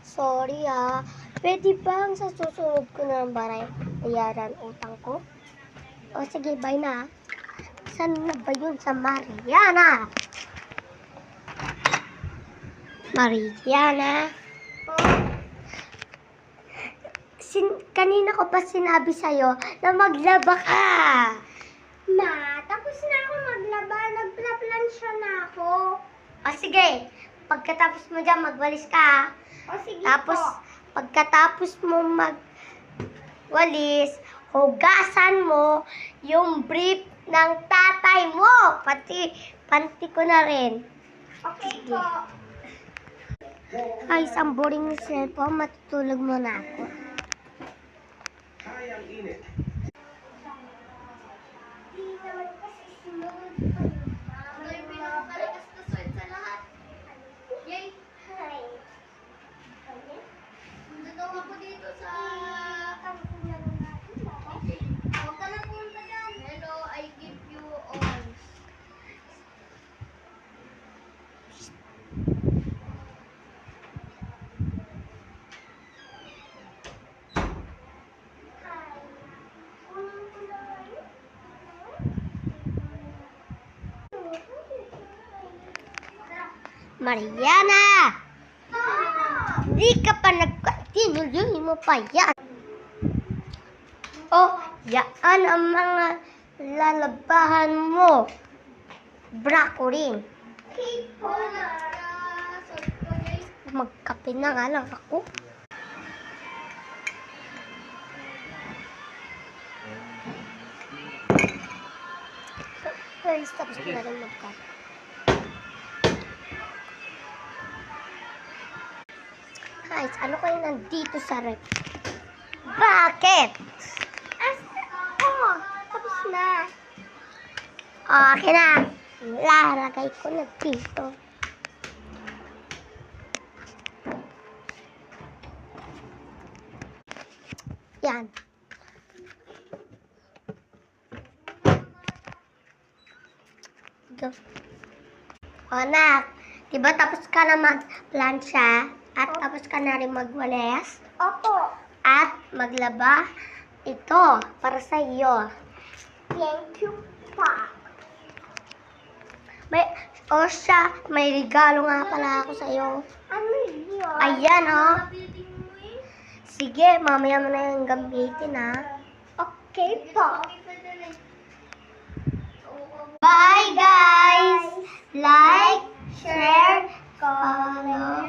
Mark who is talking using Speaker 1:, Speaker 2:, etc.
Speaker 1: Sorry Pwede bang sa susunod ko na lang bayaran utang ko? O sige, bye na. Saan na ba yun sa Mariana? Mariana? Kanina ko pa sinabi sa'yo na maglaba ka.
Speaker 2: Ma, tapos na ako maglaba. Nagplaplansya na ako.
Speaker 1: O sige, pagkatapos mo dyan, magwalis ka.
Speaker 2: O sige
Speaker 1: Tapos,
Speaker 2: po.
Speaker 1: pagkatapos mo magwalis, hugasan mo yung brief ng tatay mo. Pati, panty ko na rin.
Speaker 2: Okay
Speaker 1: Sige.
Speaker 2: po.
Speaker 1: Ay, isang boring na cellphone. Matutulog muna ako.
Speaker 3: Kayang init.
Speaker 2: Di naman kasi sinunod ko yung mama.
Speaker 1: Ito yung pinakakalakas na sweat sa lahat. Yay!
Speaker 2: Hi.
Speaker 1: Nandun ako dito sa...
Speaker 2: Kampunan natin, bakit?
Speaker 1: Huwag ka na punta dyan. Hello, I give you all.
Speaker 2: Hi. Kunin ko na ngayon.
Speaker 1: Mariana! Di ka pa nagka-tinuluhin mo pa yan. Oh, yan ang mga lalabahan mo. Bra ko rin.
Speaker 2: Okay po,
Speaker 1: Magkape na nga lang ako. Guys, tapos ko na rin magkape. Guys, ano kayo nandito sa rep? Bakit?
Speaker 2: tapos na.
Speaker 1: Okay na. Lalagay ko na dito. Yan. Go. O anak, diba tapos ka na mag-plansya? At tapos ka na rin magwalis?
Speaker 2: Opo.
Speaker 1: At maglaba? Ito, para sa iyo.
Speaker 2: Thank you pa.
Speaker 1: May regalo nga pala ako sa iyo.
Speaker 2: Ano yun?
Speaker 1: Ayan, oh.
Speaker 2: Building mo eh.
Speaker 1: Sige, mamaya mo na yung gamitin,
Speaker 2: Okay po.
Speaker 1: Bye, guys! Like, share, comment.